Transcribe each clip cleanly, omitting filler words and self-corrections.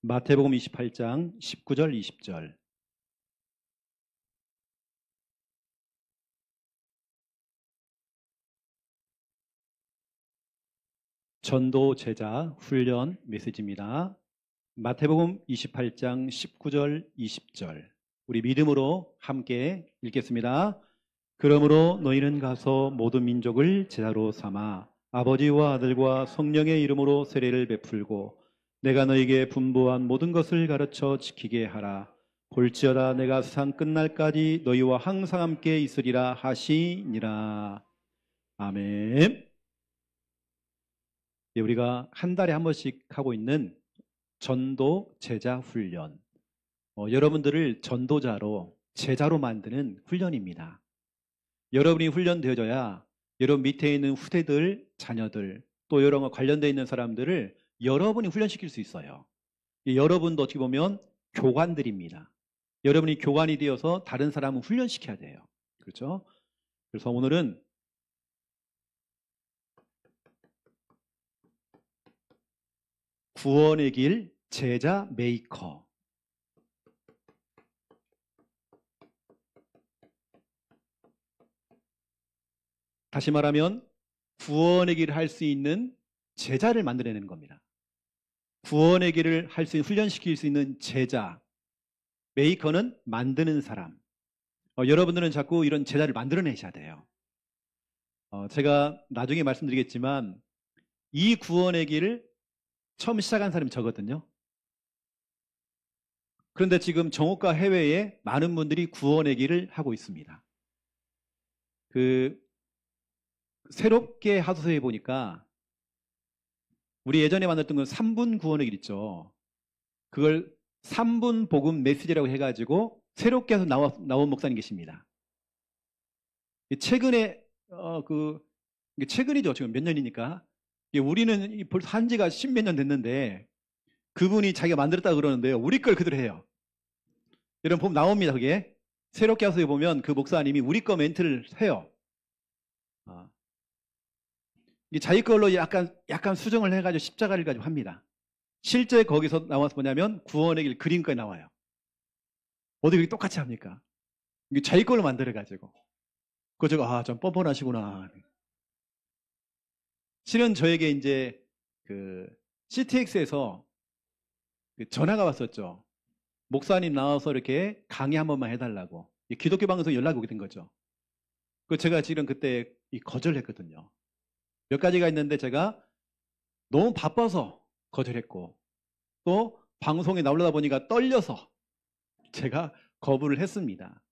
마태복음 28장 19절 20절. 전도 제자 훈련 메시지입니다. 마태복음 28장 19절 20절. 우리 믿음으로 함께 읽겠습니다. 그러므로 너희는 가서 모든 민족을 제자로 삼아 아버지와 아들과 성령의 이름으로 세례를 베풀고 내가 너희에게 분부한 모든 것을 가르쳐 지키게 하라. 볼지어다 내가 세상 끝날까지 너희와 항상 함께 있으리라 하시니라. 아멘. 우리가 한 달에 한 번씩 하고 있는 전도 제자 훈련. 여러분들을 전도자로 제자로 만드는 훈련입니다. 여러분이 훈련되어져야 여러분 밑에 있는 후대들, 자녀들, 또 여러 관련되어 있는 사람들을 여러분이 훈련시킬 수 있어요. 여러분도 어떻게 보면 교관들입니다. 여러분이 교관이 되어서 다른 사람을 훈련시켜야 돼요. 그렇죠? 그래서 오늘은 구원의 길 제자 메이커. 다시 말하면 구원의 길을 할 수 있는 제자를 만들어내는 겁니다. 구원의 길을 할 수 있는, 훈련시킬 수 있는 제자. 메이커는 만드는 사람. 여러분들은 자꾸 이런 제자를 만들어내셔야 돼요. 제가 나중에 말씀드리겠지만 이 구원의 길을 처음 시작한 사람이 저거든요. 그런데 지금 정옥과 해외에 많은 분들이 구원의 길을 하고 있습니다. 새롭게 하소서에 보니까 우리 예전에 만났던 건 3분 구원의 길 있죠. 그걸 3분 복음 메시지라고 해가지고 새롭게 해서 나온 목사님 계십니다. 최근에 최근이죠. 지금 몇 년이니까. 우리는 벌써 한 지가 10몇 년 됐는데 그분이 자기가 만들었다고 그러는데요. 우리 걸 그대로 해요. 여러분 보면 나옵니다. 그게. 새롭게 하소서에 보면 그 목사님이 우리 거 멘트를 해요. 자기 걸로 약간 수정을 해가지고 십자가를 가지고 합니다. 실제 거기서 나와서 뭐냐면 구원의 길 그림까지 나와요. 어디 그렇게 똑같이 합니까? 이게 자기 걸로 만들어가지고. 그거 좀 뻔뻔하시구나. 실은 저에게 이제 CTX에서 전화가 왔었죠. 목사님 나와서 이렇게 강의 한 번만 해달라고. 기독교 방송에 연락이 오게 된 거죠. 제가 지금 그때 거절했거든요. 몇 가지가 있는데 제가 너무 바빠서 거절했고 또 방송에 나오려다 보니까 떨려서 제가 거부를 했습니다.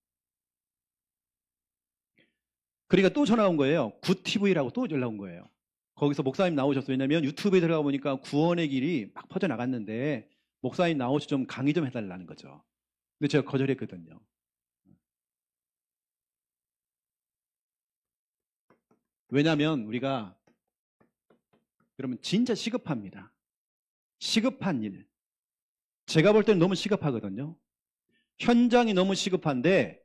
그러니까 또 전화 온 거예요. 굿TV라고 또 연락 온 거예요. 거기서 목사님 나오셨어요. 왜냐하면 유튜브에 들어가 보니까 구원의 길이 막 퍼져나갔는데 목사님 나오셔서 좀 강의 좀 해달라는 거죠. 근데 제가 거절했거든요. 왜냐하면 우리가 여러분 진짜 시급합니다. 시급한 일. 제가 볼 때는 너무 시급하거든요. 현장이 너무 시급한데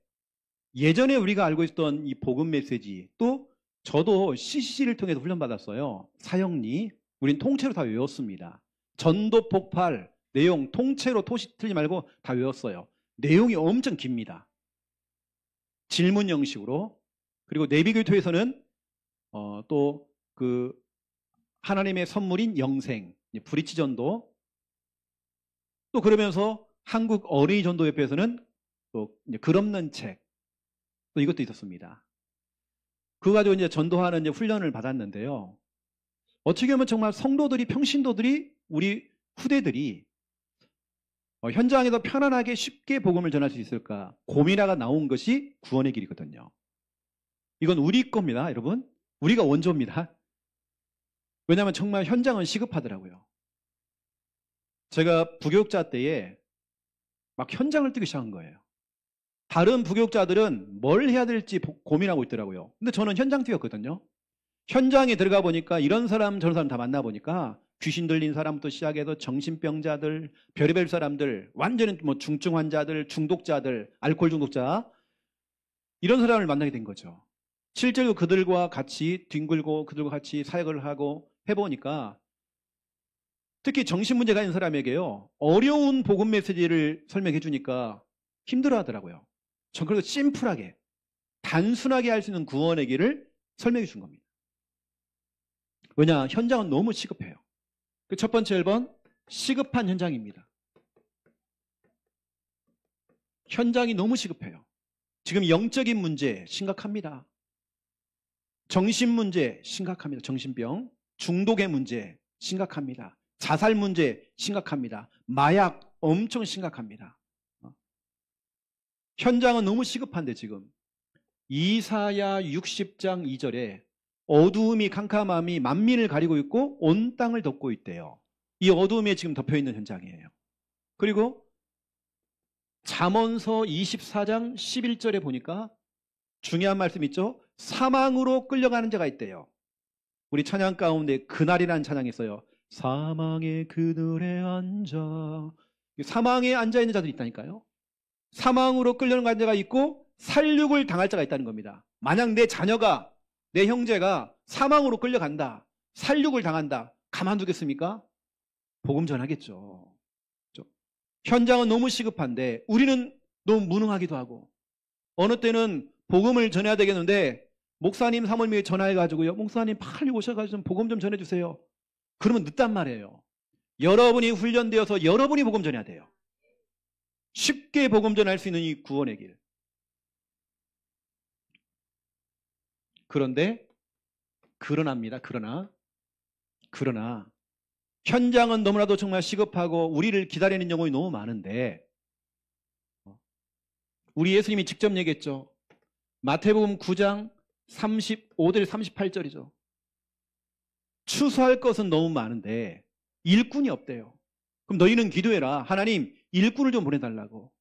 예전에 우리가 알고 있었던 이 복음 메시지 또 저도 CCC를 통해서 훈련받았어요. 사형리. 우린 통째로 다 외웠습니다. 전도 폭발 내용 통째로 토시 틀리 말고 다 외웠어요. 내용이 엄청 깁니다. 질문 형식으로. 그리고 내비교토에서는 또 하나님의 선물인 영생, 브리치 전도. 또 그러면서 한국 어린이 전도협회에서는 또 글 없는 책. 또 이것도 있었습니다. 그거 가지고 이제 전도하는 훈련을 받았는데요. 어떻게 보면 정말 성도들이, 평신도들이, 우리 후대들이 현장에서 편안하게 쉽게 복음을 전할 수 있을까 고민하가 나온 것이 구원의 길이거든요. 이건 우리 겁니다, 여러분. 우리가 원조입니다. 왜냐하면 정말 현장은 시급하더라고요. 제가 부교육자 때에 막 현장을 뛰기 시작한 거예요. 다른 부교육자들은 뭘 해야 될지 고민하고 있더라고요. 근데 저는 현장 뛰었거든요. 현장에 들어가 보니까 이런 사람 저런 사람 다 만나보니까 귀신 들린 사람부터 시작해서 정신병자들, 별의별 사람들, 완전히 중증 환자들, 중독자들, 알코올 중독자 이런 사람을 만나게 된 거죠. 실제로 그들과 같이 뒹굴고 그들과 같이 사역을 하고 해보니까 특히 정신문제가 있는 사람에게요, 어려운 복음 메시지를 설명해 주니까 힘들어 하더라고요. 전 그래서 심플하게, 단순하게 할 수 있는 구원의 길을 설명해 준 겁니다. 왜냐? 현장은 너무 시급해요. 그 첫 번째 1번, 시급한 현장입니다. 현장이 너무 시급해요. 지금 영적인 문제 심각합니다. 정신 문제 심각합니다. 정신병, 중독의 문제 심각합니다. 자살 문제 심각합니다. 마약 엄청 심각합니다. 현장은 너무 시급한데 지금 이사야 60장 2절에 어두움이 캄캄함이 만민을 가리고 있고 온 땅을 덮고 있대요. 이 어두움에 지금 덮여있는 현장이에요. 그리고 잠언서 24장 11절에 보니까 중요한 말씀 있죠? 사망으로 끌려가는 자가 있대요. 우리 찬양 가운데 그날이라는 찬양이 있어요. 사망의 그늘에 앉아. 사망에 앉아있는 자들이 있다니까요. 사망으로 끌려가는 자가 있고 살육을 당할 자가 있다는 겁니다. 만약 내 자녀가, 내 형제가 사망으로 끌려간다, 살육을 당한다, 가만두겠습니까? 복음 전하겠죠. 현장은 너무 시급한데 우리는 너무 무능하기도 하고, 어느 때는 복음을 전해야 되겠는데 목사님 사모님이 전화해가지고요, 목사님 빨리 오셔가지고 좀 복음 좀 전해주세요. 그러면 늦단 말이에요. 여러분이 훈련되어서 여러분이 복음 전해야 돼요. 쉽게 복음 전할 수 있는 이 구원의 길. 그런데 그러나 현장은 너무나도 정말 시급하고 우리를 기다리는 영혼이 너무 많은데, 우리 예수님이 직접 얘기했죠. 마태복음 9장 35절 38절이죠. 추수할 것은 너무 많은데 일꾼이 없대요. 그럼 너희는 기도해라. 하나님 일꾼을 좀 보내달라고.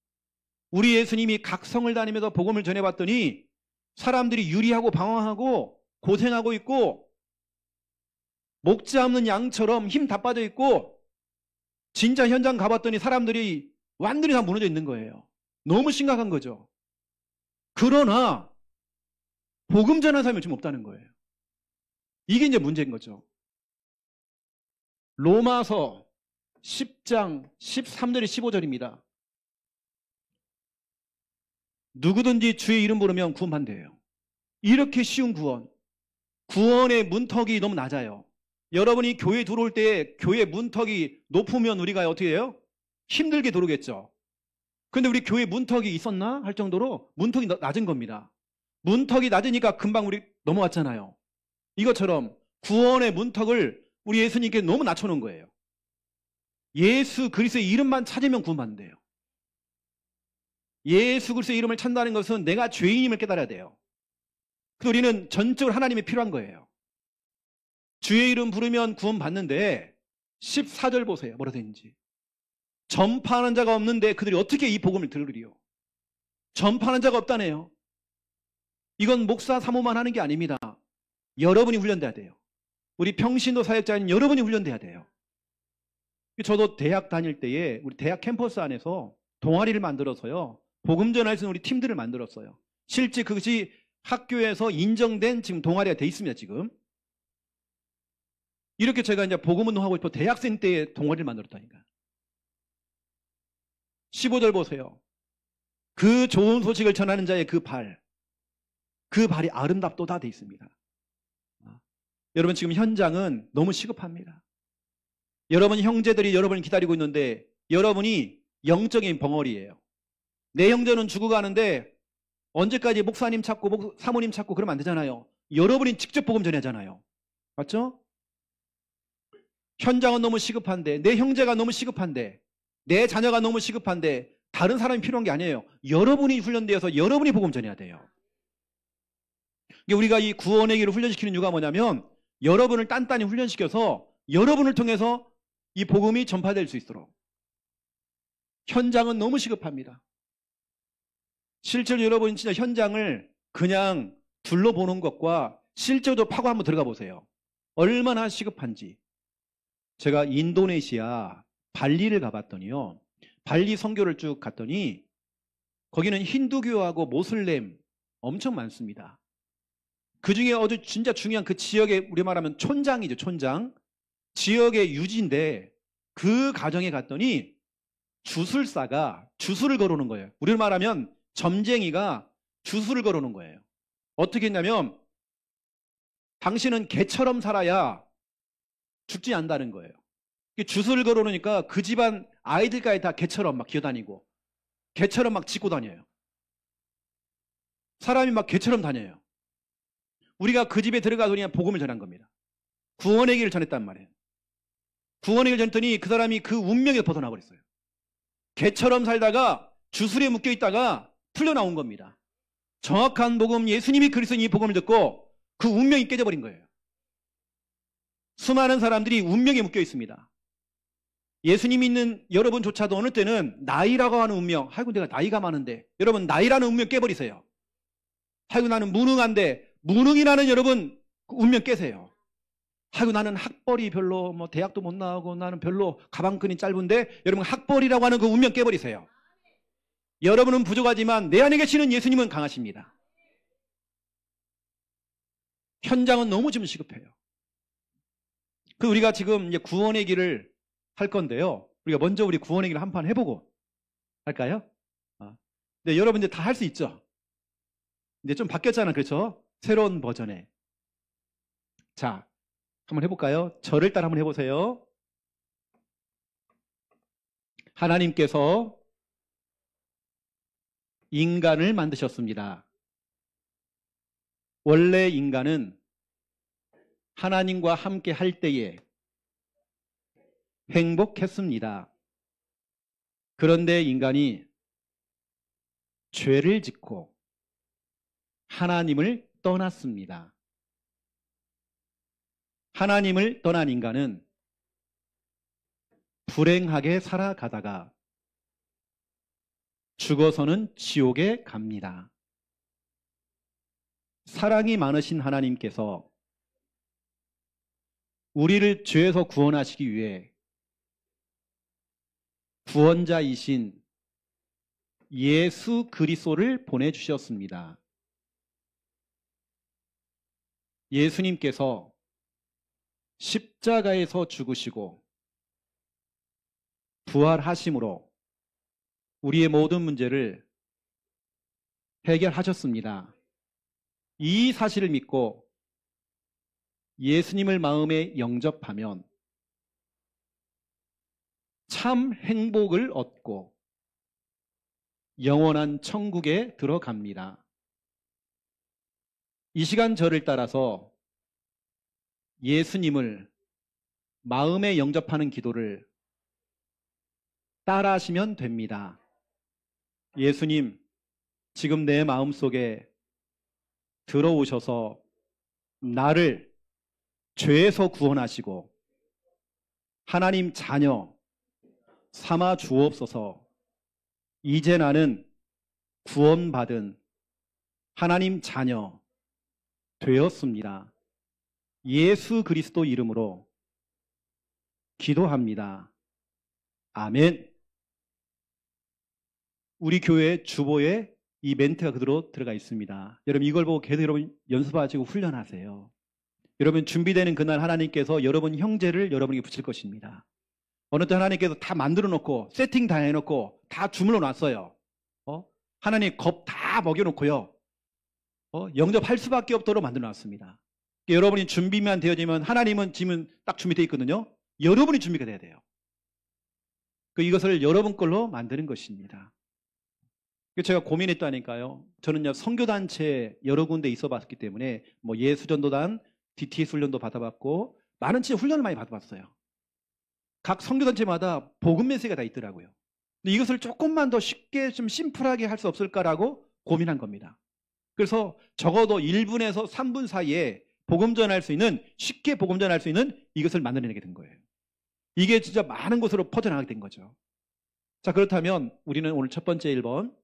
우리 예수님이 각 성을 다니면서 복음을 전해봤더니 사람들이 유리하고 방황하고 고생하고 있고 목자 없는 양처럼 힘 다 빠져 있고, 진짜 현장 가봤더니 사람들이 완전히 다 무너져 있는 거예요. 너무 심각한 거죠. 그러나 복음 전하는 사람이 지금 없다는 거예요. 이게 이제 문제인 거죠. 로마서 10장 13절에 15절입니다. 누구든지 주의 이름 부르면 구원한대요. 이렇게 쉬운 구원. 구원의 문턱이 너무 낮아요. 여러분이 교회 들어올 때 교회 문턱이 높으면 우리가 어떻게 해요? 힘들게 들어오겠죠. 근데 우리 교회 문턱이 있었나? 할 정도로 문턱이 낮은 겁니다. 문턱이 낮으니까 금방 우리 넘어왔잖아요. 이것처럼 구원의 문턱을 우리 예수님께 너무 낮춰놓은 거예요. 예수 그리스도의 이름만 찾으면 구원받는데요. 예수 그리스도의 이름을 찾는다는 것은 내가 죄인임을 깨달아야 돼요. 그래서 우리는 전적으로 하나님이 필요한 거예요. 주의 이름 부르면 구원받는데 14절 보세요. 뭐라 되는지. 전파하는 자가 없는데 그들이 어떻게 이 복음을 들으리요? 전파하는 자가 없다네요. 이건 목사 사모만 하는 게 아닙니다. 여러분이 훈련돼야 돼요. 우리 평신도 사역자인 여러분이 훈련돼야 돼요. 저도 대학 다닐 때에 우리 대학 캠퍼스 안에서 동아리를 만들어서요, 복음 전할 수 있는 우리 팀들을 만들었어요. 실제 그것이 학교에서 인정된 지금 동아리가 돼 있습니다. 지금 이렇게 제가 이제 복음 운동하고 싶어 대학생 때에 동아리를 만들었다니까. 15절 보세요. 그 좋은 소식을 전하는 자의 그 발이 아름답도다 돼 있습니다. 여러분 지금 현장은 너무 시급합니다. 여러분 형제들이 여러분을 기다리고 있는데 여러분이 영적인 벙어리예요. 내 형제는 죽어가는데 언제까지 목사님 찾고 사모님 찾고 그러면 안 되잖아요. 여러분이 직접 복음 전해야 하잖아요. 맞죠? 현장은 너무 시급한데, 내 형제가 너무 시급한데, 내 자녀가 너무 시급한데 다른 사람이 필요한 게 아니에요. 여러분이 훈련되어서 여러분이 복음 전해야 돼요. 우리가 이 구원의 길을 훈련시키는 이유가 뭐냐면 여러분을 단단히 훈련시켜서 여러분을 통해서 이 복음이 전파될 수 있도록. 현장은 너무 시급합니다. 실제로 여러분 진짜 현장을 그냥 둘러보는 것과 실제로 파고 한번 들어가 보세요. 얼마나 시급한지. 제가 인도네시아 발리를 가봤더니요, 발리 선교를 쭉 갔더니 거기는 힌두교하고 모슬렘 엄청 많습니다. 그 중에 아주 진짜 중요한 그 지역의 우리 말하면 촌장이죠. 촌장. 지역의 유지인데 그 가정에 갔더니 주술사가 주술을 걸어오는 거예요. 우리로 말하면 점쟁이가 주술을 걸어오는 거예요. 어떻게 했냐면 당신은 개처럼 살아야 죽지 않는다는 거예요. 주술을 걸어오니까 그 집안 아이들까지 다 개처럼 막 기어다니고 개처럼 막 짖고 다녀요. 사람이 막 개처럼 다녀요. 우리가 그 집에 들어가서 그냥 복음을 전한 겁니다. 구원의 길을 전했단 말이에요. 구원의 길을 전했더니 그 사람이 그 운명에서 벗어나 버렸어요. 개처럼 살다가 주술에 묶여 있다가 풀려나온 겁니다. 정확한 복음, 예수님이 그리스도인 이 복음을 듣고 그 운명이 깨져버린 거예요. 수많은 사람들이 운명에 묶여 있습니다. 예수님 믿는 여러분조차도 어느 때는 나이라고 하는 운명, 아이고 내가 나이가 많은데, 여러분 나이라는 운명 깨버리세요. 아이고 나는 무능한데, 무능이라는 여러분 그 운명 깨세요. 아이고 나는 학벌이 별로 뭐 대학도 못 나오고 나는 별로 가방끈이 짧은데, 여러분 학벌이라고 하는 그 운명 깨버리세요. 여러분은 부족하지만 내 안에 계시는 예수님은 강하십니다. 현장은 너무 지금 시급해요. 우리가 지금 이제 구원의 길을 할 건데요. 우리가 먼저 우리 구원의 길을 한판 해보고 할까요? 네, 여러분들 다 할 수 있죠? 이제 좀 바뀌었잖아, 그렇죠? 새로운 버전에. 자, 한번 해볼까요? 저를 따라 한번 해보세요. 하나님께서 인간을 만드셨습니다. 원래 인간은 하나님과 함께 할 때에 행복했습니다. 그런데 인간이 죄를 짓고 하나님을 떠났습니다. 하나님을 떠난 인간은 불행하게 살아가다가 죽어서는 지옥에 갑니다. 사랑이 많으신 하나님께서 우리를 죄에서 구원하시기 위해 구원자이신 예수 그리스도를 보내주셨습니다. 예수님께서 십자가에서 죽으시고 부활하심으로 우리의 모든 문제를 해결하셨습니다. 이 사실을 믿고 예수님을 마음에 영접하면 참 행복을 얻고 영원한 천국에 들어갑니다. 이 시간 저를 따라서 예수님을 마음에 영접하는 기도를 따라 하시면 됩니다. 예수님, 지금 내 마음속에 들어오셔서 나를 죄에서 구원하시고 하나님 자녀 삼아 주옵소서. 이제 나는 구원받은 하나님 자녀 되었습니다. 예수 그리스도 이름으로 기도합니다. 아멘. 우리 교회 주보에 이 멘트가 그대로 들어가 있습니다. 여러분 이걸 보고 계속 여러분 연습하시고 훈련하세요. 여러분 준비되는 그날 하나님께서 여러분 형제를 여러분에게 붙일 것입니다. 어느 때 하나님께서 다 만들어 놓고 세팅 다 해놓고 다 주물러 놨어요. 하나님 겁 다 먹여놓고요. 영접할 수밖에 없도록 만들어 놨습니다. 여러분이 준비만 되어지면 하나님은 지금 딱 준비되어 있거든요. 여러분이 준비가 돼야 돼요. 이것을 여러분 걸로 만드는 것입니다. 제가 고민했다니까요. 저는 선교단체 여러 군데 있어 봤기 때문에 뭐 예수전도단, DTS 훈련도 받아봤고 많은 진짜 훈련을 많이 받아봤어요. 각 선교단체마다 복음 메시지가 다 있더라고요. 근데 이것을 조금만 더 쉽게 좀 심플하게 할 수 없을까라고 고민한 겁니다. 그래서 적어도 1분에서 3분 사이에 복음 전할 수 있는, 쉽게 복음 전할 수 있는 이것을 만들어내게 된 거예요. 이게 진짜 많은 곳으로 퍼져나가게 된 거죠. 자, 그렇다면 우리는 오늘 첫 번째 1번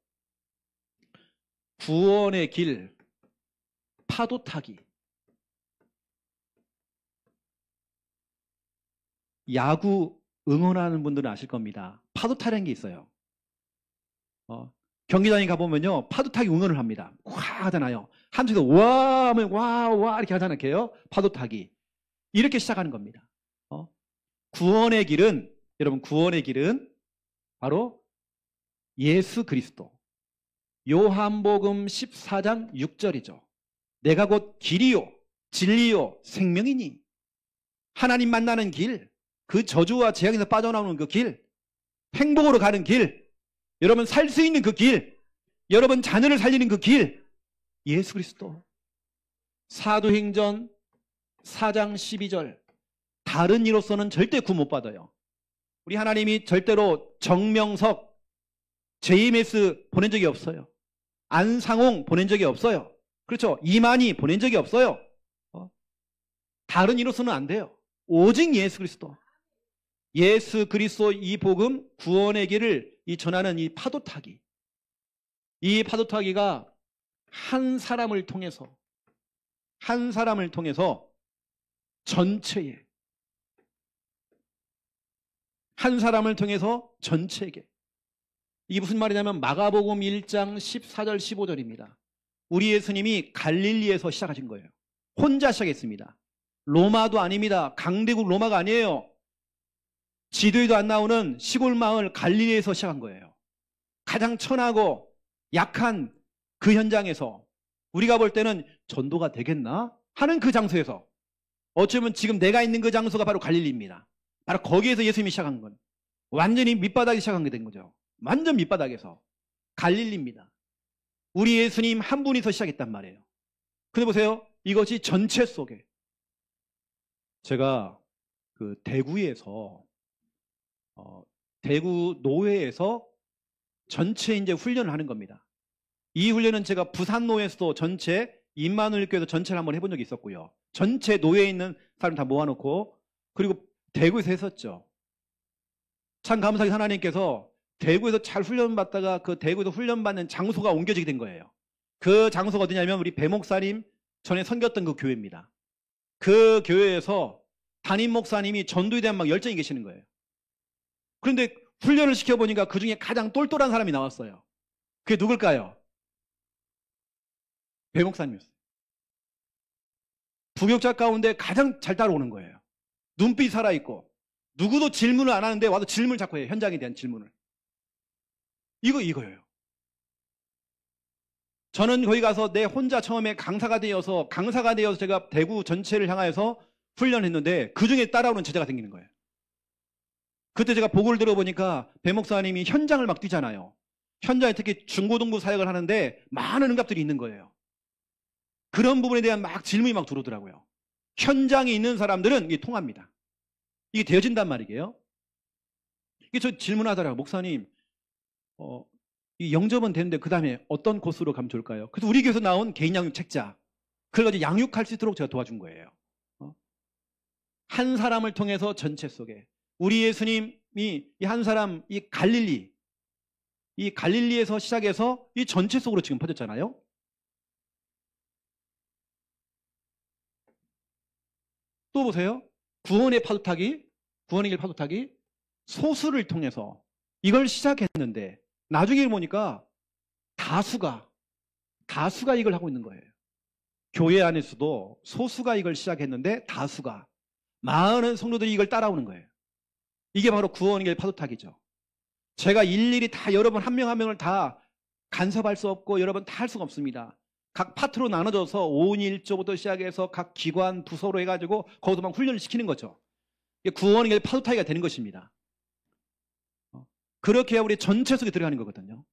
구원의 길 파도 타기. 야구 응원하는 분들은 아실 겁니다. 파도 타라는 게 있어요. 경기장에 가보면요, 파도 타기 응원을 합니다. 와 하잖아요. 한쪽에서 와 하면 와 이렇게 하잖아요. 파도 타기. 이렇게 시작하는 겁니다. 구원의 길은 여러분 구원의 길은 바로 예수 그리스도. 요한복음 14장 6절이죠. 내가 곧 길이요 진리요 생명이니. 하나님 만나는 길, 그 저주와 재앙에서 빠져나오는 그 길, 행복으로 가는 길, 여러분 살 수 있는 그 길, 여러분 자녀를 살리는 그 길, 예수 그리스도. 사도행전 4장 12절. 다른 이로서는 절대 구원 못 받아요. 우리 하나님이 절대로 정명석, JMS 보낸 적이 없어요. 안상홍 보낸 적이 없어요. 그렇죠? 이만희 보낸 적이 없어요. 다른 이로서는 안 돼요. 오직 예수 그리스도. 예수 그리스도 이 복음, 구원의 길을 전하는 이 파도 타기. 이 파도 타기가 한 사람을 통해서 전체에, 한 사람을 통해서 전체에게. 이게 무슨 말이냐면 마가복음 1장 14절 15절입니다. 우리 예수님이 갈릴리에서 시작하신 거예요. 혼자 시작했습니다. 로마도 아닙니다. 강대국 로마가 아니에요. 지도에도 안 나오는 시골 마을 갈릴리에서 시작한 거예요. 가장 천하고 약한 그 현장에서 우리가 볼 때는 전도가 되겠나 하는 그 장소에서, 어쩌면 지금 내가 있는 그 장소가 바로 갈릴리입니다. 바로 거기에서 예수님이 시작한 건, 완전히 밑바닥에 시작한 게 된 거죠. 완전 밑바닥에서. 갈릴리입니다. 우리 예수님 한 분이서 시작했단 말이에요. 근데 보세요. 이것이 전체 속에, 제가 그 대구에서 대구 노회에서 전체 이제 훈련을 하는 겁니다. 이 훈련은 제가 부산 노회에서도 전체, 임마누엘 교회에서 전체를 한번 해본 적이 있었고요. 전체 노회에 있는 사람 다 모아놓고, 그리고 대구에서 했었죠. 참 감사하게 하나님께서 대구에서 잘 훈련받다가 그 대구에서 훈련받는 장소가 옮겨지게 된 거예요. 그 장소가 어디냐면 우리 배 목사님 전에 섬겼던 그 교회입니다. 그 교회에서 담임 목사님이 전도에 대한 막 열정이 계시는 거예요. 그런데 훈련을 시켜보니까 그 중에 가장 똘똘한 사람이 나왔어요. 그게 누굴까요? 배 목사님이었어요. 부교육자 가운데 가장 잘 따라오는 거예요. 눈빛이 살아있고, 누구도 질문을 안 하는데 와서 질문을 자꾸 해요. 현장에 대한 질문을. 이거예요. 저는 거기 가서 내 혼자 처음에 강사가 되어서 제가 대구 전체를 향하여서 훈련했는데 그 중에 따라오는 제자가 생기는 거예요. 그때 제가 보고를 들어보니까 배 목사님이 현장을 막 뛰잖아요. 현장에 특히 중고등부 사역을 하는데 많은 응답들이 있는 거예요. 그런 부분에 대한 막 질문이 막 들어오더라고요. 현장에 있는 사람들은 이게 통합니다. 이게 되어진단 말이에요. 이게 저 질문하더라고요. 목사님, 이 영접은 되는데 그 다음에 어떤 코스로 가면 좋을까요? 그래서 우리 교회에서 나온 개인 양육 책자, 그걸 가지고 양육할 수 있도록 제가 도와준 거예요. 한 사람을 통해서 전체 속에 우리 예수님이 이 한 사람, 이 갈릴리에서 시작해서 이 전체 속으로 지금 퍼졌잖아요. 또 보세요. 구원의 길 파도 타기, 소수를 통해서 이걸 시작했는데 나중에 보니까 다수가 이걸 하고 있는 거예요. 교회 안에서도 소수가 이걸 시작했는데 다수가, 많은 성도들이 이걸 따라오는 거예요. 이게 바로 구원의 길 파도 타기죠. 제가 일일이 다 여러분 한 명 한 명을 다 간섭할 수 없고 여러분 다 할 수가 없습니다. 각 파트로 나눠져서 5인 1조부터 시작해서 각 기관, 부서로 해가지고 거기서 막 훈련을 시키는 거죠. 이게 구원의 길 파도 타기가 되는 것입니다. 그렇게 해야 우리 전체 속에 들어가는 거거든요.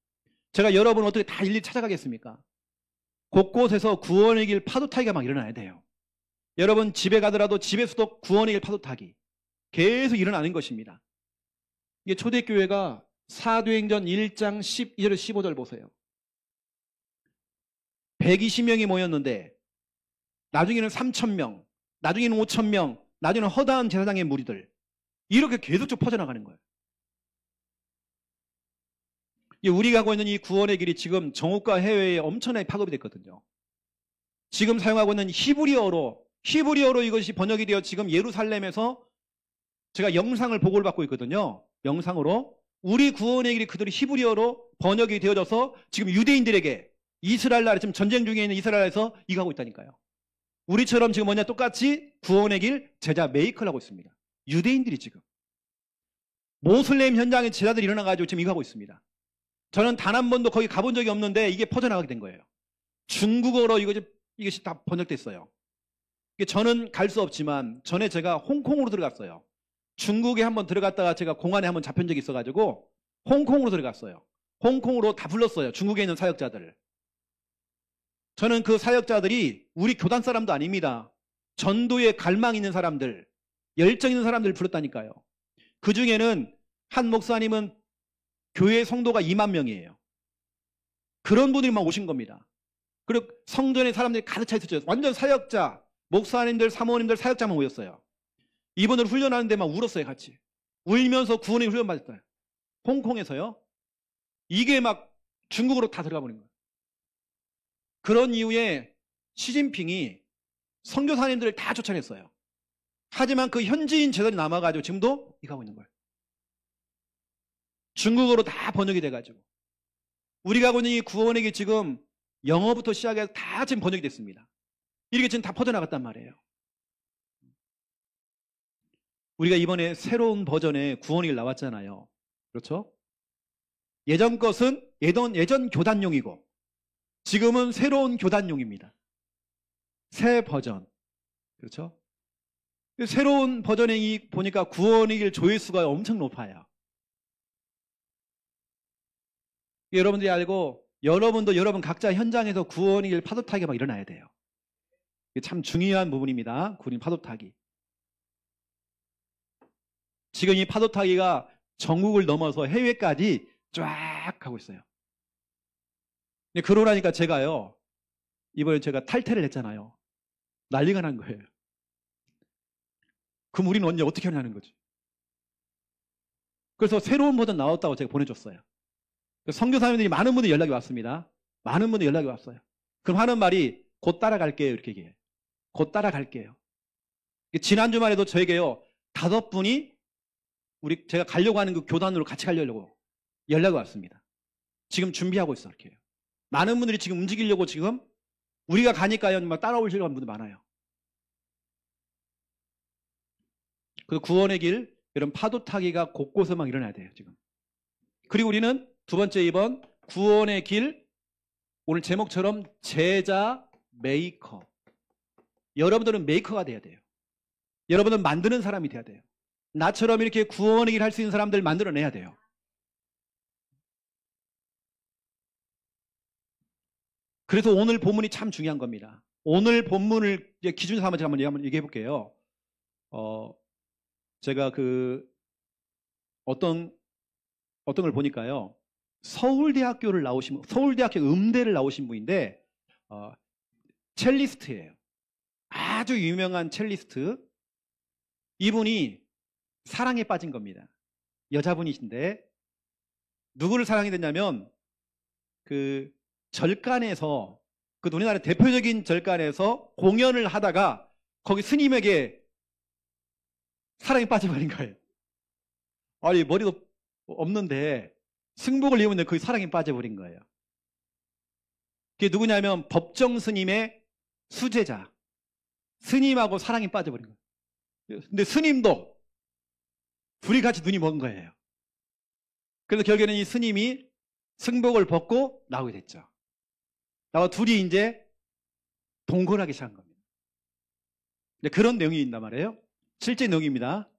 제가 여러분 어떻게 다 일일이 찾아가겠습니까? 곳곳에서 구원의 길 파도 타기가 막 일어나야 돼요. 여러분 집에 가더라도 집에서도 구원의 길 파도 타기 계속 일어나는 것입니다. 이게 초대교회가 사도행전 1장 12절 15절 보세요. 120명이 모였는데 나중에는 3,000명, 나중에는 5,000명, 나중에는 허다한 제사장의 무리들, 이렇게 계속적으로 퍼져나가는 거예요. 우리가 하고 있는 이 구원의 길이 지금 정옥과 해외에 엄청나게 파급이 됐거든요. 지금 사용하고 있는 히브리어로 이것이 번역이 되어 지금 예루살렘에서 제가 영상을 보고를 받고 있거든요. 영상으로. 우리 구원의 길이 그들이 히브리어로 번역이 되어져서 지금 유대인들에게, 이스라엘 나라에 지금 전쟁 중에 있는 이스라엘에서 이거 하고 있다니까요. 우리처럼 지금 똑같이 구원의 길 제자 메이커를 하고 있습니다. 유대인들이 지금. 모슬렘 현장에 제자들이 일어나가지고 지금 이거 하고 있습니다. 저는 단 한 번도 거기 가본 적이 없는데 이게 퍼져나가게 된 거예요. 중국어로 이것이 다 번역됐어요. 저는 갈 수 없지만 전에 제가 홍콩으로 들어갔어요. 중국에 한번 들어갔다가 제가 공안에 한번 잡힌 적이 있어가지고 홍콩으로 들어갔어요. 홍콩으로 다 불렀어요. 중국에 있는 사역자들을. 저는 그 사역자들이 우리 교단 사람도 아닙니다. 전도에 갈망 있는 사람들, 열정 있는 사람들을 불렀다니까요. 그 중에는 한 목사님은 교회 성도가 2만 명이에요. 그런 분들이 막 오신 겁니다. 그리고 성전에 사람들이 가득 차 있었죠. 완전 사역자, 목사님들, 사모님들, 사역자만 모였어요. 이분을 훈련하는데 막 울었어요, 같이. 울면서 구원의 훈련 받았어요. 홍콩에서요. 이게 막 중국으로 다 들어가 버린 거예요. 그런 이후에 시진핑이 선교사님들을 다 쫓아냈어요. 하지만 그 현지인 제자들이 남아가지고 지금도 이거 하고 있는 거예요. 중국어로 다 번역이 돼가지고. 우리가 하고 있는 이 구원의 길 지금 영어부터 시작해서 다 지금 번역이 됐습니다. 이렇게 지금 다 퍼져나갔단 말이에요. 우리가 이번에 새로운 버전의 구원의 길 나왔잖아요. 그렇죠? 예전 것은 예전 교단용이고 지금은 새로운 교단용입니다. 새 버전. 그렇죠? 새로운 버전의 보니까 구원의 길 조회수가 엄청 높아요. 여러분들이 알고 여러분도 여러분 각자 현장에서 구원의 길 파도 타기가 막 일어나야 돼요. 이게 참 중요한 부분입니다. 구원의 파도 타기. 지금 이 파도 타기가 전국을 넘어서 해외까지 쫙 가고 있어요. 그러라니까 제가요, 이번에 제가 탈퇴를 했잖아요. 난리가 난 거예요. 그럼 우리는 언제 어떻게 하냐는 거지. 그래서 새로운 버전 나왔다고 제가 보내줬어요. 선교사님들이 많은 분들이 연락이 왔습니다. 많은 분들이 연락이 왔어요. 그럼 하는 말이 곧 따라갈게요. 이렇게 얘기해요. 곧 따라갈게요. 지난 주말에도 저에게요, 5분이 제가 가려고 하는 그 교단으로 같이 가려고 연락이 왔습니다. 지금 준비하고 있어. 이렇게. 많은 분들이 지금 움직이려고 지금 우리가 가니까요, 막 따라오시려고 하는 분들 많아요. 그 구원의 길, 이런 파도 타기가 곳곳에 막 일어나야 돼요, 지금. 그리고 우리는 두 번째 이번 구원의 길, 오늘 제목처럼 제자 메이커. 여러분들은 메이커가 돼야 돼요. 여러분은 만드는 사람이 돼야 돼요. 나처럼 이렇게 구원의 길 할 수 있는 사람들 만들어내야 돼요. 그래서 오늘 본문이 참 중요한 겁니다. 오늘 본문을 기준 삼아서 한번 얘기해 볼게요. 제가 어떤 걸 보니까요. 서울대학교 음대를 나오신 분인데, 첼리스트예요. 아주 유명한 첼리스트. 이분이 사랑에 빠진 겁니다. 여자분이신데, 누구를 사랑이 됐냐면, 절간에서, 우리나라 대표적인 절간에서 공연을 하다가, 거기 스님에게 사랑에 빠져버린 거예요. 아니, 머리도 없는데, 승복을 입었는데 거기 사랑에 빠져버린 거예요. 그게 누구냐면, 법정 스님의 수제자. 스님하고 사랑에 빠져버린 거예요. 근데 스님도 둘이 같이 눈이 먼 거예요. 그래서 결국에는 이 스님이 승복을 벗고 나오게 됐죠. 나와 둘이 이제 동거하기 시작한 겁니다. 그런 내용이 있단 말이에요. 실제 내용입니다.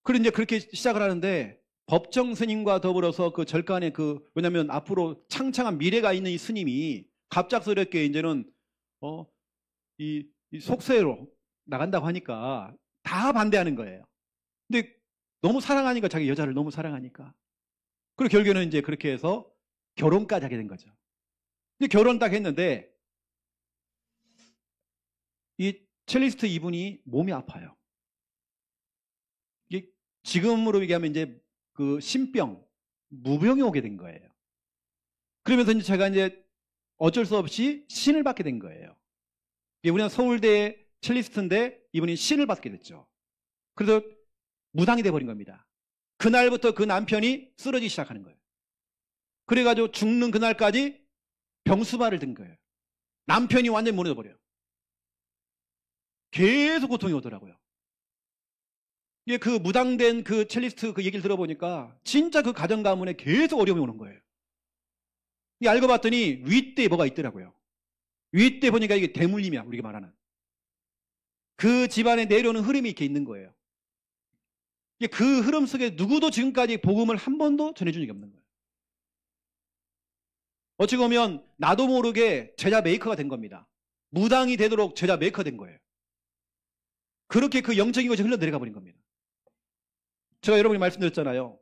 그리고 이제 그렇게 시작을 하는데, 법정 스님과 더불어서 그 절간에 왜냐면 앞으로 창창한 미래가 있는 이 스님이 갑작스럽게 이제는, 이 속세로 나간다고 하니까 다 반대하는 거예요. 근데 너무 사랑하니까, 자기 여자를 너무 사랑하니까. 그리고 결국에는 이제 그렇게 해서 결혼까지 하게 된 거죠. 근데 결혼 딱 했는데, 이 첼리스트 이분이 몸이 아파요. 이게 지금으로 얘기하면 이제 신병, 무병이 오게 된 거예요. 그러면서 이제 제가 이제 어쩔 수 없이 신을 받게 된 거예요. 우리는 서울대 첼리스트인데 이분이 신을 받게 됐죠. 그래서 무당이 돼버린 겁니다. 그날부터 그 남편이 쓰러지기 시작하는 거예요. 그래가지고 죽는 그날까지 병수발을 든 거예요. 남편이 완전히 무너져버려요. 계속 고통이 오더라고요. 이게 그 무당된 그 첼리스트 그 얘기를 들어보니까 진짜 그 가정 가문에 계속 어려움이 오는 거예요. 이 알고 봤더니 윗대에 뭐가 있더라고요. 윗대 보니까 이게 대물림이야, 우리가 말하는. 그 집안에 내려오는 흐름이 이렇게 있는 거예요. 그 흐름 속에 누구도 지금까지 복음을 한 번도 전해준 적이 없는 거예요. 어찌 보면 나도 모르게 제자 메이커가 된 겁니다. 무당이 되도록 제자 메이커가 된 거예요. 그렇게 그 영적인 것이 흘러내려가 버린 겁니다. 제가 여러분이 말씀드렸잖아요.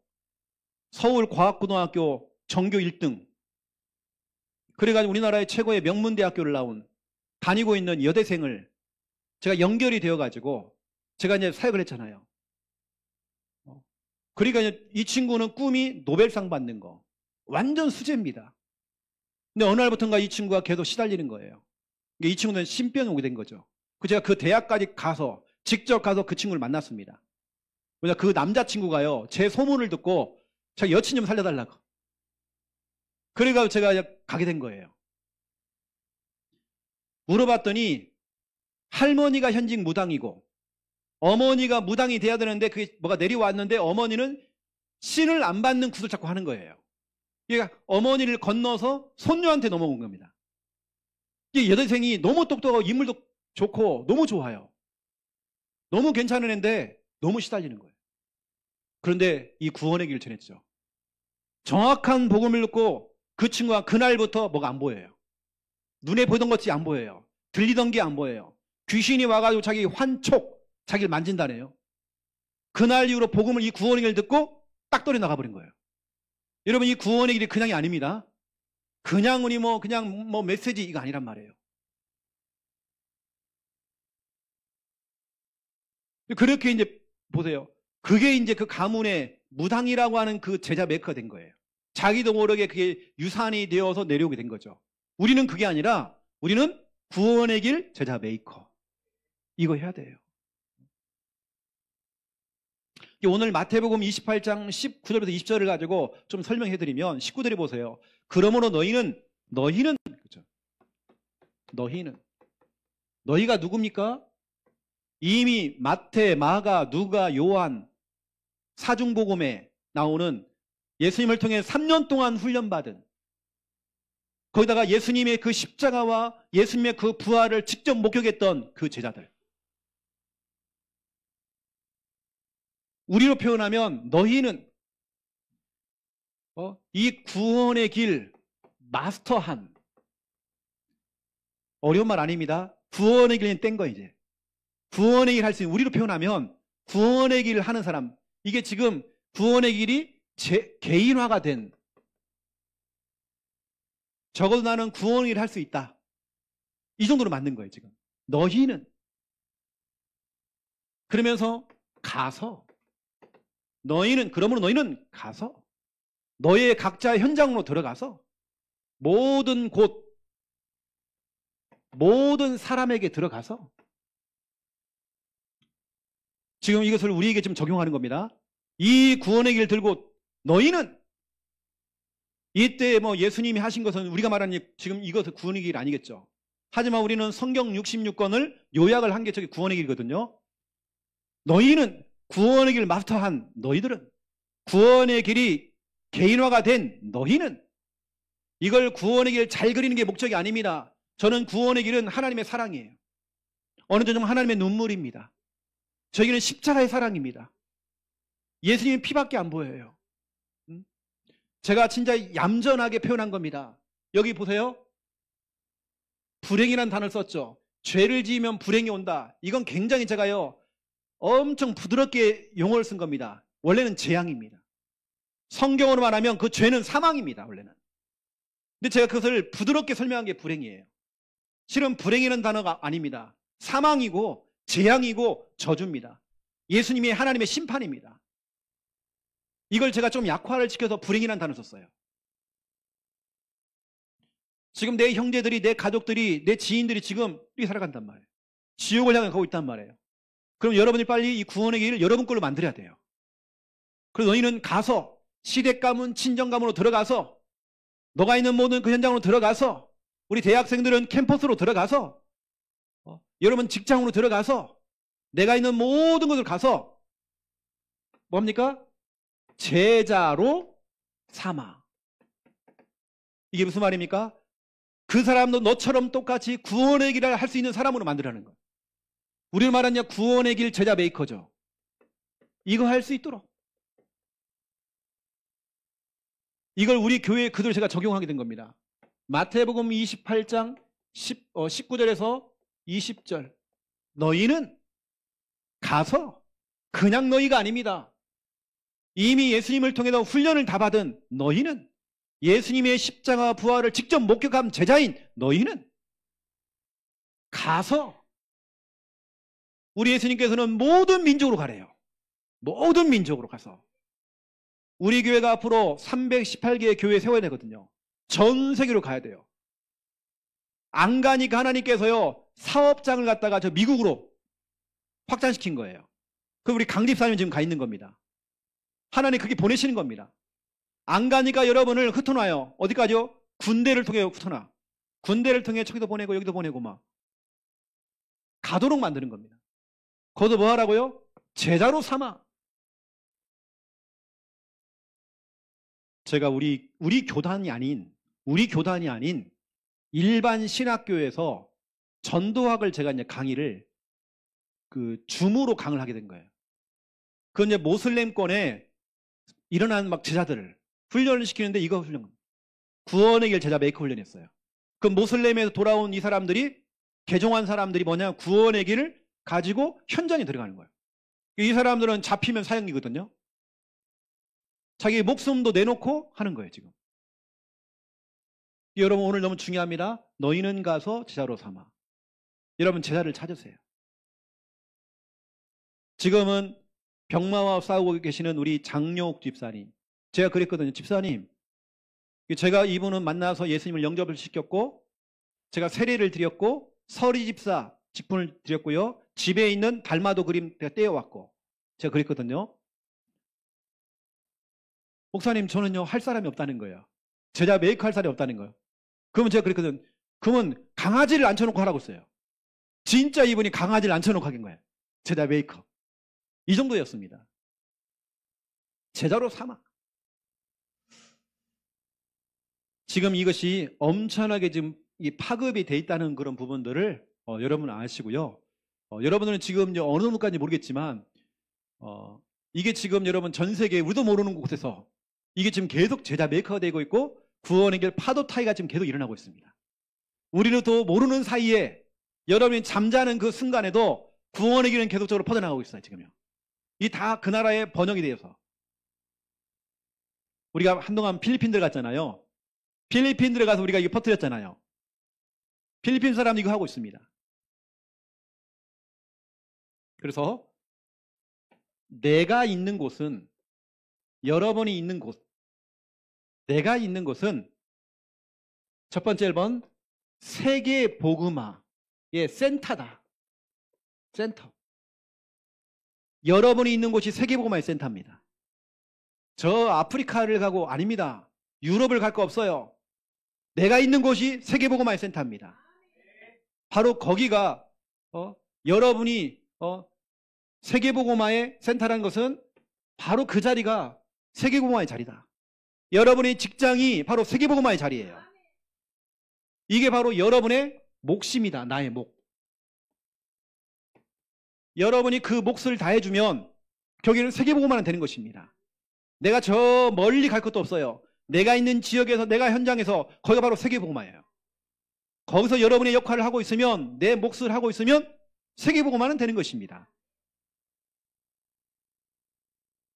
서울과학고등학교 전교 1등. 그래가지고 우리나라의 최고의 명문대학교를 나온 다니고 있는 여대생을 제가 연결이 되어가지고 제가 이제 사역을 했잖아요. 그러니까 이제 이 친구는 꿈이 노벨상 받는 거. 완전 수재입니다. 근데 어느 날부터인가 이 친구가 계속 시달리는 거예요. 이 친구는 신병이 오게 된 거죠. 제가 그 대학까지 가서 직접 가서 그 친구를 만났습니다. 왜냐 그 남자친구가요 제 소문을 듣고 자기 여친 좀 살려달라고. 그래가지고 제가 가게 된 거예요. 물어봤더니 할머니가 현직 무당이고 어머니가 무당이 돼야 되는데 그게 뭐가 내려왔는데 어머니는 신을 안 받는 굿을 자꾸 하는 거예요. 그러니까 어머니를 건너서 손녀한테 넘어온 겁니다. 이 여대생이 너무 똑똑하고 인물도 좋고 너무 좋아요. 너무 괜찮은 애인데 너무 시달리는 거예요. 그런데 이 구원의 길을 전했죠. 정확한 복음을 듣고 그 친구가 그날부터 뭐가 안 보여요. 눈에 보던 것이 안 보여요. 들리던 게 안 보여요. 귀신이 와가지고 자기 환촉, 자기를 만진다네요. 그날 이후로 복음을 이 구원의 길을 듣고 딱 떨어 나가버린 거예요. 여러분 이 구원의 길이 그냥이 아닙니다. 그냥 우리 그냥 메시지 이거 아니란 말이에요. 그렇게 이제 보세요. 그게 이제 그 가문의 무당이라고 하는 그 제자 메이커가 된 거예요. 자기도 모르게 그게 유산이 되어서 내려오게 된 거죠. 우리는 그게 아니라 우리는 구원의 길 제자 메이커. 이거 해야 돼요. 오늘 마태복음 28장 19절부터 20절을 가지고 좀 설명해 드리면 식구들이 보세요. 그러므로 너희는 그렇죠. 너희가 누굽니까? 이미 마태, 마가, 누가, 요한 사중복음에 나오는 예수님을 통해 3년 동안 훈련받은 거기다가 예수님의 그 십자가와 예수님의 그 부활을 직접 목격했던 그 제자들. 우리로 표현하면 너희는 이 구원의 길 마스터한 어려운 말 아닙니다. 구원의 길은 뗀 거 이제. 구원의 길 할 수 있는 우리로 표현하면 구원의 길을 하는 사람. 이게 지금 구원의 길이 개인화가 된 적어도 나는 구원의 길을 할 수 있다. 이 정도로 맞는 거예요 지금. 너희는 그러면서 가서 그러므로 너희는 가서 너의 각자의 현장으로 들어가서 모든 곳 모든 사람에게 들어가서 지금 이것을 우리에게 지금 적용하는 겁니다. 이 구원의 길을 들고 너희는 이때 예수님이 하신 것은 우리가 말하는 지금 이것은 구원의 길 아니겠죠. 하지만 우리는 성경 66권을 요약을 한 게 저기 구원의 길이거든요. 너희는 구원의 길을 마스터한 너희들은 구원의 길이 개인화가 된 너희는 이걸 구원의 길을 잘 그리는 게 목적이 아닙니다. 저는 구원의 길은 하나님의 사랑이에요. 어느 정도 하나님의 눈물입니다. 저에게는 십자가의 사랑입니다. 예수님의 피밖에 안 보여요. 제가 진짜 얌전하게 표현한 겁니다. 여기 보세요. 불행이라는 단어를 썼죠. 죄를 지으면 불행이 온다. 이건 굉장히 제가요 엄청 부드럽게 용어를 쓴 겁니다. 원래는 재앙입니다. 성경으로 말하면 그 죄는 사망입니다. 원래는. 근데 제가 그것을 부드럽게 설명한 게 불행이에요. 실은 불행이라는 단어가 아닙니다. 사망이고 재앙이고 저주입니다. 예수님이 하나님의 심판입니다. 이걸 제가 좀 약화를 시켜서 불행이라는 단어를 썼어요. 지금 내 형제들이, 내 가족들이, 내 지인들이 지금 이렇게 살아간단 말이에요. 지옥을 향해 가고 있단 말이에요. 그럼 여러분이 빨리 이 구원의 길을 여러분 걸로 만들어야 돼요. 그래서 너희는 가서 시댁 가문, 친정 가문으로 들어가서 너가 있는 모든 그 현장으로 들어가서 우리 대학생들은 캠퍼스로 들어가서 여러분 직장으로 들어가서 내가 있는 모든 곳을 가서 뭡니까? 제자로 삼아. 이게 무슨 말입니까? 그 사람도 너처럼 똑같이 구원의 길을 할 수 있는 사람으로 만들라는 거예요. 우리는 말하냐 구원의 길 제자 메이커죠. 이거 할 수 있도록. 이걸 우리 교회에 그대로 제가 적용하게 된 겁니다. 마태복음 28장 19절에서 20절. 너희는 가서 그냥 너희가 아닙니다. 이미 예수님을 통해서 훈련을 다 받은 너희는 예수님의 십자가 부활을 직접 목격한 제자인 너희는 가서 우리 예수님께서는 모든 민족으로 가래요. 모든 민족으로 가서 우리 교회가 앞으로 318개의 교회 세워야 되거든요. 전 세계로 가야 돼요. 안 가니까 하나님께서요 사업장을 갖다가 저 미국으로 확장시킨 거예요. 그럼 우리 강집사님 지금 가 있는 겁니다. 하나님 그렇게 보내시는 겁니다. 안 가니까 여러분을 흩어놔요. 어디까지요? 군대를 통해 흩어놔. 군대를 통해 저기도 보내고 여기도 보내고 막 가도록 만드는 겁니다. 거기서 뭐 하라고요? 제자로 삼아. 제가 우리 교단이 아닌 일반 신학교에서 전도학을 제가 이제 강의를 줌으로 강의를 하게 된 거예요. 그 이제 모슬렘권에 일어난 막 제자들을 훈련을 시키는데 이거 훈련. 구원의 길 제자 메이커 훈련이었어요. 그 모슬렘에서 돌아온 이 사람들이 개종한 사람들이 뭐냐 구원의 길을 가지고 현장에 들어가는 거예요. 이 사람들은 잡히면 사형이거든요. 자기 목숨도 내놓고 하는 거예요 지금. 여러분 오늘 너무 중요합니다. 너희는 가서 제자로 삼아. 여러분 제자를 찾으세요. 지금은 병마와 싸우고 계시는 우리 장용욱 집사님. 제가 그랬거든요. 집사님, 제가 이분은 만나서 예수님을 영접을 시켰고 제가 세례를 드렸고 서리 집사 직분을 드렸고요. 집에 있는 달마도 그림 제가 떼어왔고 제가 그랬거든요. 목사님 저는요 할 사람이 없다는 거예요. 제자 메이커 할 사람이 없다는 거예요. 그러면 제가 그랬거든요. 그러면 강아지를 앉혀놓고 하라고 했어요. 진짜 이분이 강아지를 앉혀놓고 하긴 거예요. 제자 메이커. 이 정도였습니다. 제자로 삼아. 지금 이것이 엄청나게 지금 이 파급이 돼 있다는 그런 부분들을 여러분은 아시고요. 여러분들은 지금 어느 정도까지 모르겠지만 이게 지금 여러분 전 세계 우리도 모르는 곳에서 이게 지금 계속 제자 메이커가 되고 있고 구원의 길 파도 타기가 지금 계속 일어나고 있습니다. 우리는 또 모르는 사이에 여러분이 잠자는 그 순간에도 구원의 길은 계속적으로 퍼져나가고 있어요. 지금요. 이 다 그 나라에 번영이 되어서 우리가 한동안 필리핀들 갔잖아요. 필리핀들에 가서 우리가 이거 퍼뜨렸잖아요. 필리핀 사람이 이거 하고 있습니다. 그래서 내가 있는 곳은 여러분이 있는 곳, 내가 있는 곳은 첫 번째 1번 세계 복음화의 센터다. 센터. 여러분이 있는 곳이 세계 복음화의 센터입니다. 저 아프리카를 가고 아닙니다. 유럽을 갈 거 없어요. 내가 있는 곳이 세계 복음화의 센터입니다. 바로 거기가 여러분이 세계 복음화의 센터라는 것은 바로 그 자리가 세계 복음화의 자리다. 여러분의 직장이 바로 세계 복음화의 자리예요. 이게 바로 여러분의 몫입니다. 나의 몫. 여러분이 그 몫을 다해주면 거기는 세계 복음화는 되는 것입니다. 내가 저 멀리 갈 것도 없어요. 내가 있는 지역에서 내가 현장에서 거기가 바로 세계 복음화예요. 거기서 여러분의 역할을 하고 있으면 내 몫을 하고 있으면 세계 복음화는 되는 것입니다.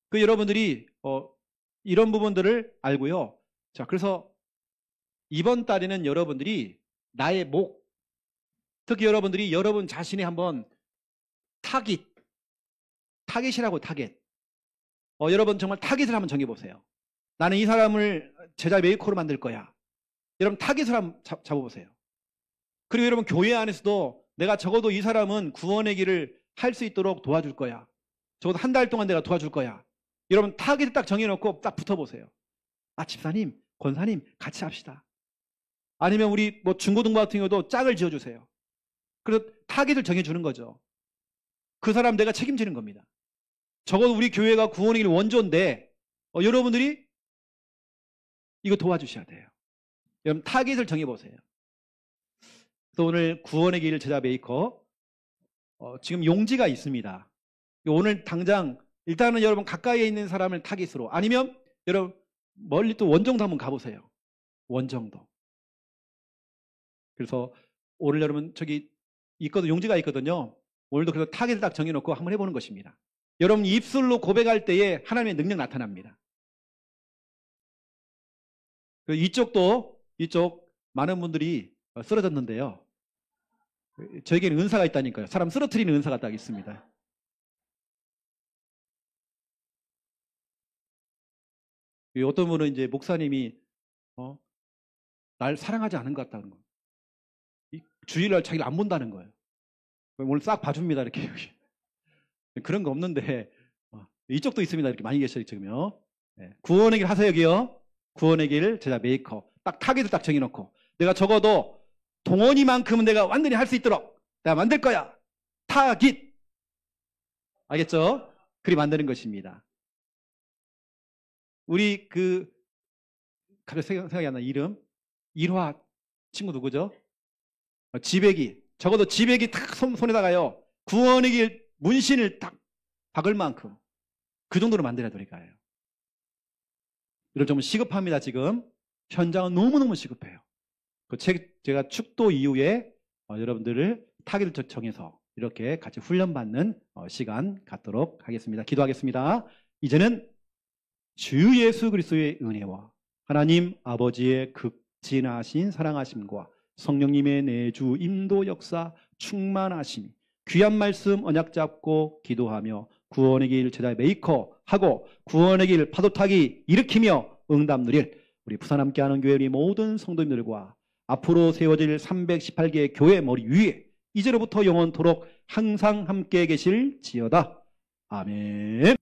그 여러분들이 이런 부분들을 알고요. 자, 그래서 이번 달에는 여러분들이 나의 목, 특히 여러분들이 여러분 자신이 한번 타깃이라고 타깃. 여러분 정말 타깃을 한번 정해보세요. 나는 이 사람을 제자 메이커로 만들 거야. 여러분 타깃을 한번 잡아보세요. 그리고 여러분 교회 안에서도 내가 적어도 이 사람은 구원의 길을 할 수 있도록 도와줄 거야. 적어도 한 달 동안 내가 도와줄 거야. 여러분 타깃을 딱 정해놓고 딱 붙어보세요. 아, 집사님, 권사님 같이 합시다. 아니면 우리 뭐 중고등부 같은 경우도 짝을 지어주세요. 그래서 타깃을 정해주는 거죠. 그 사람 내가 책임지는 겁니다. 적어도 우리 교회가 구원의 길 원조인데 여러분들이 이거 도와주셔야 돼요. 여러분 타깃을 정해보세요. 그래서 오늘 구원의 길 제자 메이커 지금 용지가 있습니다. 오늘 당장 일단은 여러분 가까이에 있는 사람을 타깃으로, 아니면 여러분 멀리 또 원정도 한번 가보세요. 원정도. 그래서 오늘 여러분 저기 용지가 있거든요. 오늘도 그래서 타깃을 딱 정해놓고 한번 해보는 것입니다. 여러분 입술로 고백할 때에 하나님의 능력 나타납니다. 이쪽 많은 분들이 쓰러졌는데요. 저에게는 은사가 있다니까요. 사람 쓰러뜨리는 은사가 딱 있습니다. 어떤 분은 이제 목사님이 날 사랑하지 않은 것 같다는 거. 주일날 자기를 안 본다는 거예요. 오늘 싹 봐줍니다. 이렇게. 그런 거 없는데 이쪽도 있습니다. 이렇게 많이 계셔요. 지금요. 네. 구원의 길 하세요. 여기요. 구원의 길 제자 메이커. 딱 타깃을 딱 정해놓고 내가 적어도 동원이만큼은 내가 완전히 할 수 있도록 내가 만들 거야. 타깃. 알겠죠? 그리 만드는 것입니다. 우리 갑자기 생각이 안 나. 이름 일화 친구 누구죠? 지배기. 적어도 지배기 탁 손에다가요 구원의 길 문신을 딱 박을 만큼 그 정도로 만들어야 되니까요. 이런 좀 시급합니다. 지금 현장은 너무너무 시급해요. 제가 축도 이후에 여러분들을 타깃을 정해서 이렇게 같이 훈련받는 시간 갖도록 하겠습니다. 기도하겠습니다. 이제는 주 예수 그리스도의 은혜와 하나님 아버지의 극진하신 사랑하심과 성령님의 내주 인도 역사 충만하심이 귀한 말씀 언약 잡고 기도하며 구원의 길 제자 메이커 하고 구원의 길 파도타기 일으키며 응답 누릴 우리 부산 함께하는 교회 우리 모든 성도님들과 앞으로 세워질 318개의 교회 머리 위에 이제로부터 영원토록 항상 함께 계실지어다. 아멘.